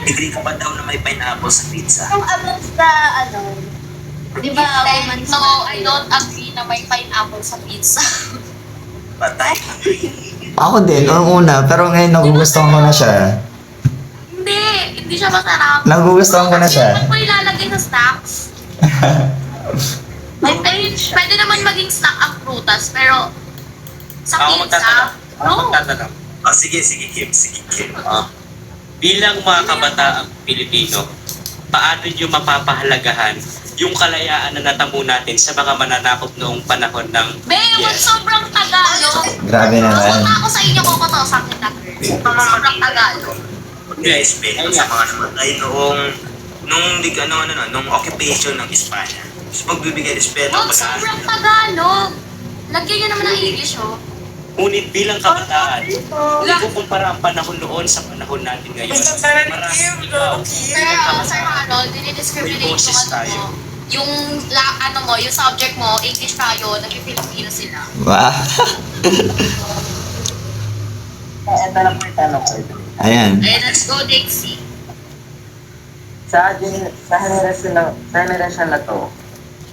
Agree ka ba daw na may pineapple sa pizza? Yung about sa, di ba, No, I don't agree na may pineapple sa pizza. Patay. Ako din, noong una, pero ngayon nagugustuhan ko na siya. Hindi siya masarap. Nagugustuhan ko na siya. Kasi mo ilalagay sa snacks. Pwede naman maging snack ang prutas, pero sa Ako pizza, magtatanong. Oh, sige, Kim. Bilang mga kabataang Pilipino, paano nyo mapapahalagahan yung kalayaan na natamo natin sa mga mananakop noong panahon ng wag sobrang Tagalog. Grabe naman. Punta ako sa inyo, kukutosan kita. Sobrang Tagalog. Mag-respect sa mga namatay nung occupation ng Espanya. So, magbibigay respeto Wag sobrang Tagalog. Lagyan nyo naman ng English, oh. Ngunit bilang kabataan, ikukumpara ang panahon noon sa panahon natin ngayon. Maraming ikaw. Pero, Sir Harold, dinidiscriminate May boses yung tayo. yung subject mo, English tayo, nag-Filipino sila. Wow. Ito lang po yung tanong ko. Ayan. Okay, let's go, Dixie. Sa generation na to,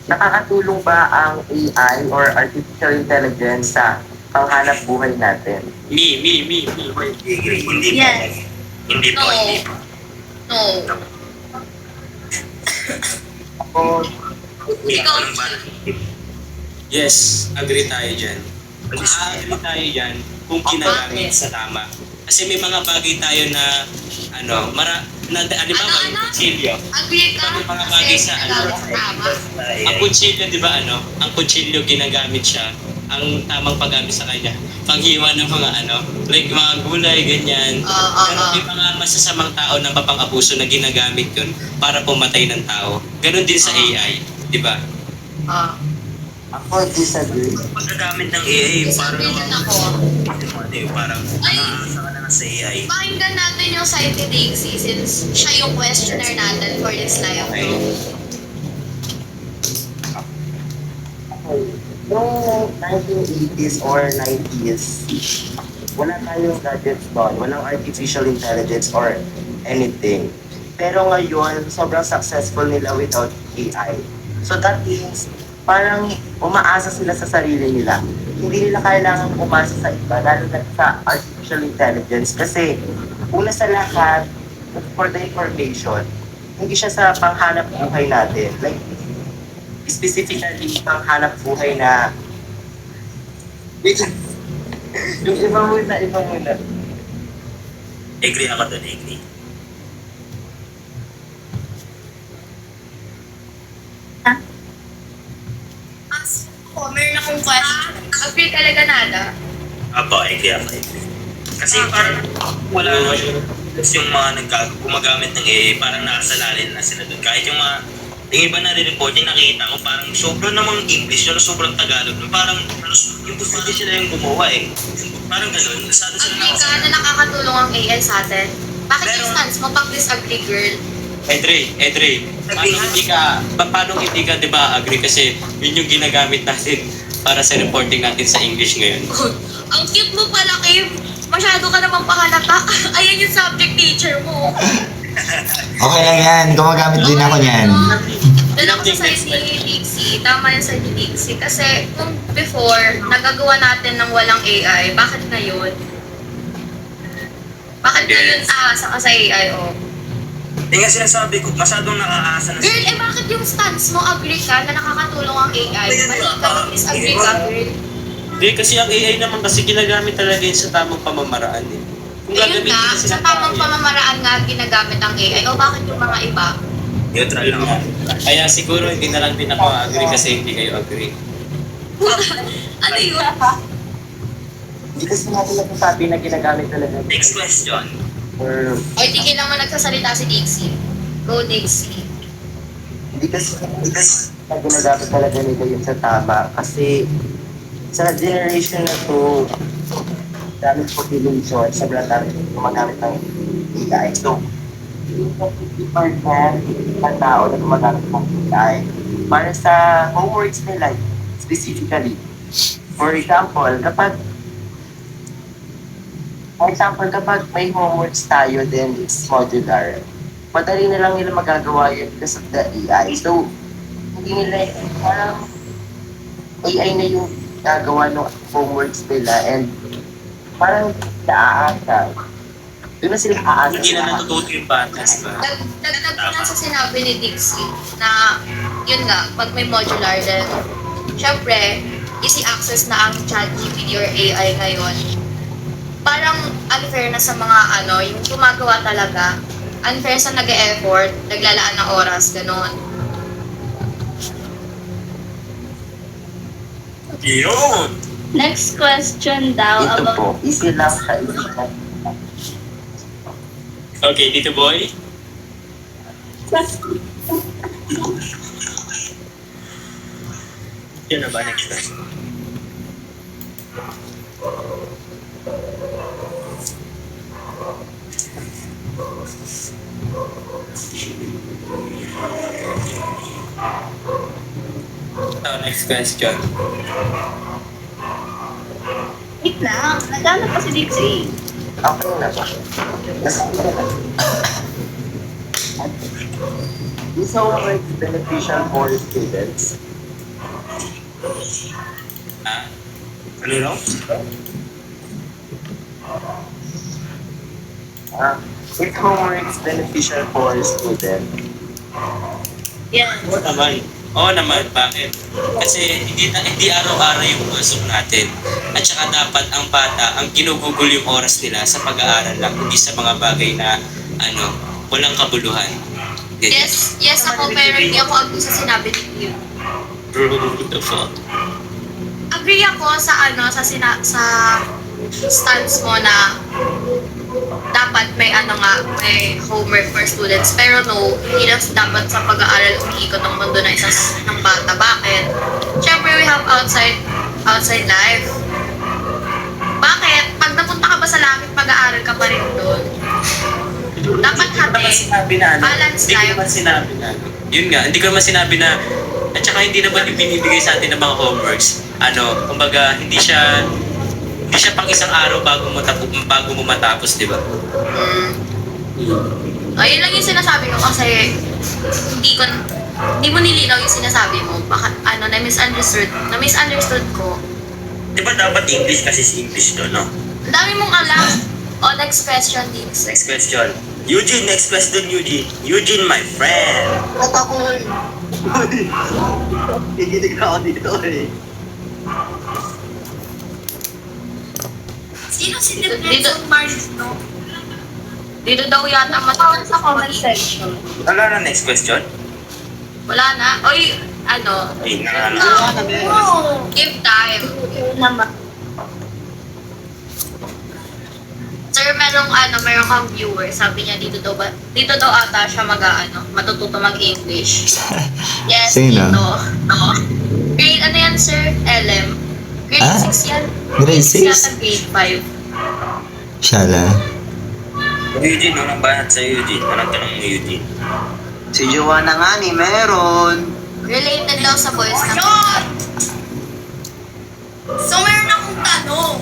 nakakatulong ba ang AI or artificial intelligence sa panghanap buhay natin? Me. Agree. Hindi Yes. Hindi po. No. Ako, Ikaw, Yes, agree tayo dyan. Agree tayo dyan kung ginagamit sa tama. Kasi may mga bagay tayo na, halimbawa yung kutsilyo. agree ka? May mga bagay sa ginagamit sa tama. Ang kutsilyo, di ba ang kutsilyo ginagamit siya, ang tamang paggamit sa kanya, panghiwa ng mga like mga gulay, ganyan. Pero may mga masasamang tao na mapang-abuso na ginagamit yun para pumatay ng tao. Ganon din sa AI, di ba? ako disagree. Pagkagamit ng AI, parang Disagree din ako. parang Ay! nakaasa ka na lang sa AI. Pakinggan natin yung side ni Dixie since siya yung questioner natin for this live. Okay. Okay. Noong 1980s or 90s, wala tayong gadgets doon, walang artificial intelligence or anything. Pero ngayon, sobrang successful nila without AI. So that means, parang umaasa sila sa sarili nila. Hindi nila kailangan umasa sa iba, lalo na sa artificial intelligence. Kasi, una sa lahat, for the information, hindi siya sa panghanap buhay natin. Like, specifically, panghanap buhay na yung iba muna. Agree ako doon, agree. Meron akong question. Agree talaga nada? Apo, agree ako. Kasi parang wala yung mga gumagamit ng AI, parang nakasalalin na sila doon. Kahit yung iba na report yung nakita ko, parang sobrang namang English, sobrang Tagalog. Parang yung gusto sila yung gumawa eh. Parang gano'n, nasado sila Agree ka na nakakatulong ang AI sa atin? Bakit yung stance mo pag disagree, girl? Edre, paano hindi ka, di ba, agree? Kasi yun yung ginagamit natin para sa reporting natin sa English ngayon. Ang cute mo pala, Kim. Masyado ka namang pahalata. Ayan yung subject teacher mo. Okay lang yan. Gumagamit din ako niyan. Doon ako sa side ni Dixie. Tama yung side ni Dixie. Kasi kung before, nagagawa natin ng walang AI, bakit ngayon? Bakit ngayon aasa ka sa AI, oh? Yung nga sinasabi ko, masyadong nakakaasa na Girl, bakit yung stance mo, agree ka na nakakatulong ang AI? Mali ka, disagree ka, girl. Hindi, kasi ang AI naman kasi ginagamit talaga yun sa tamang pamamaraan eh. Kung Ayun gagamitin nga, kasi sa ng tamang tao, pamamaraan nga ginagamit ang AI. O bakit yung mga iba? neutral lang ako. Kaya siguro hindi na lang din ako agree kasi hindi kayo agree. Ano yun? Hindi kasi natin nagsasabi na ginagamit talaga. Next question. Or, Oy, tigil naman nagsasalita si Dixie. Go, Dixie. hindi kasi na ginagamit talaga nila yun sa tama. Kasi, sa generation na to, daming population, sobrang dami gumagamit ng AI. So, yung 50% ng tao na gumagamit ng AI para sa homeworks nila specifically. For example, kapag may homeworks tayo, then it's modular. madali na lang nila magagawa yun because of the AI. So, hindi nila, parang AI na yung gagawa ng homeworks nila and parang naaasa. Doon na sila aasa. Hindi na natututo yung bata, diba? Dagdag ko lang sa sinabi ni Dixie na yun nga, pag may modular then syempre, easy access na ang ChatGPT or AI ngayon. Parang unfair na sa mga yung gumagawa talaga. Unfair sa nag-e-effort, naglalaan ng oras, gano'n. Yun! Next question daw Ito about po, easy lang siya, easy lang. Okay, Tito Boy? Yun na ba? Next question. So, next question. Wait lang, naghanap pa si Dixie. Okay na ba? Nasabi na lang. Is homework beneficial for students? Ah? Ano raw? Is homework beneficial for students? Yes. Oo naman. Oo naman, bakit? Kasi hindi araw-araw yung pasok natin. At saka dapat ang bata, ang ginugugol yung oras nila sa pag-aaral lang, hindi sa mga bagay na walang kabuluhan. Ganyan. Yes ako, pero hindi ako agree sa sinabi ni Kim. Bro, what the fuck? Agree ako sa sa stance mo na dapat may may homework for students. Pero no, hindi lang dapat sa pag-aaral umiikot ang mundo ng bata. Bakit? Siyempre, we have outside life. Bakit? Pag napunta ka ba sa langit, mag-aaral ka pa rin doon. Dapat Hindi ko naman sinabi na balance Hindi ko life. naman sinabi na Yun nga, hindi ko naman sinabi na at saka hindi naman yung binibigay sa atin ng mga homeworks. Kumbaga, hindi siya pang isang araw bago mo matapos, di ba? Ayun lang yung sinasabi ko kasi hindi mo nilinaw yung sinasabi mo. Baka na-misunderstood ko. Di ba dapat English kasi si English to, no? Ang dami mong alam. O, next question, Dix. Next question. Eugene, next question, Eugene. Eugene, my friend. At ako Higilig ako dito eh. Sino si Nelson Marino? Dito daw yata matawag Sa comment section. Wala na next question? Wala na. Oy, Ay, na. give time. Naman. Sir, merong kang viewer. Sabi niya dito daw ata siya matututo mag-English. Yes, Sino? dito. No. Grade yan, sir? LM. Grade Ah? 6 yan. Grade 6? yata grade 5. Shala. Eugene, unang banat sa Eugene. Anong tanong mo, Eugene? Si Joanna nga ni meron. Related daw sa boys na. So, meron akong tanong.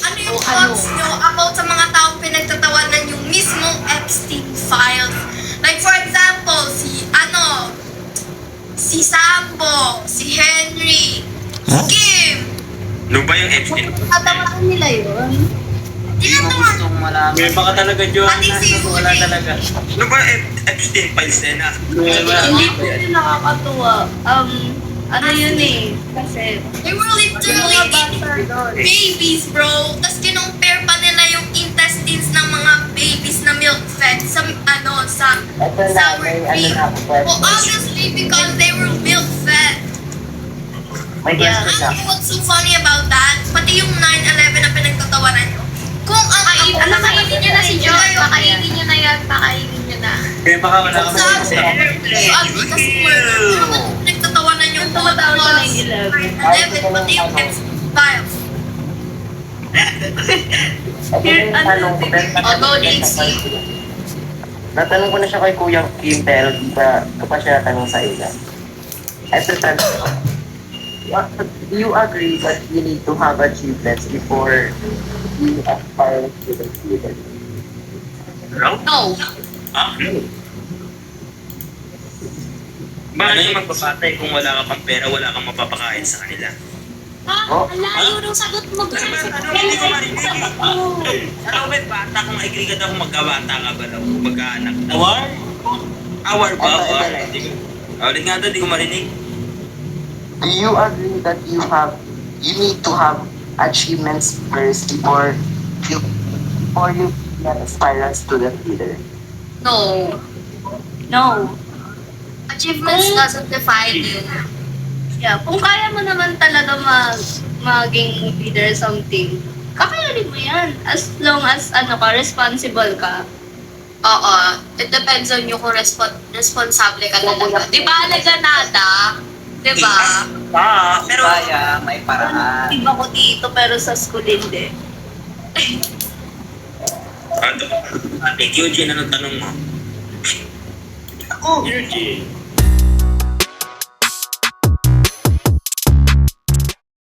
Ano yung thoughts nyo about sa mga taong pinagtatawanan yung mismong Epstein files? Like, for example, si Sambo, si Henry, si Huh? Kim. Ano ba yung Epstein? Tatamaan nila yun. Ah. May baka talaga, Joanna. Pati si Wala Uli. talaga. Ano ba Epstein files na? Hindi po yun nakakatuwa. Ano yun eh. Kasi, They were literally eating babies, bro. Tapos kinumpare pa nila yung intestines ng mga babies na milk fed sa sour cream. Well, obviously, because they were milk fed. May Yeah. question siya. What's so funny about that? Pati yung 9/11 na pinagtatawanan nyo. Kung ang Pakainin niyo na si John. Pakainin niyo na yan. Pakainin niyo na. May baka wala ka Sabi, mag-isip. kasi nagtatawanan yung tumatawag sa 9/11. 9/11, pati yung files. Go, Dixie. Natanong ko na siya kay Kuya Kim pero di pa siya natanong sa ila. Ito tanong. Do you agree that you need to have achievements before you aspire to the student? No? No. Ah? Bakit ka magpapatay kung wala ka pang pera, wala kang mapapakain sa kanila? Oh. Ang layo ng sagot mo, guys. Hindi ko marinig. Ano ba, bata kung agree ka daw kung magkabata ka ba daw, magkaanak? Awar? Awar ba? Ito, Awar? ito. Ulit nga daw, di ko marinig. Do you agree that you need to have achievements first before you be an aspirant student leader? No. No. Achievements doesn't define you. Yeah, kung kaya mo naman talaga maging leader something, kakayanin mo yan. As long as responsible ka. Oo. It depends on you kung responsable ka talaga. Di ba, Leganada? Di ba? Pero, Kaya, may paraan. Iba ko dito pero sa school hindi. Ate, Eugene, anong tanong mo? Eugene.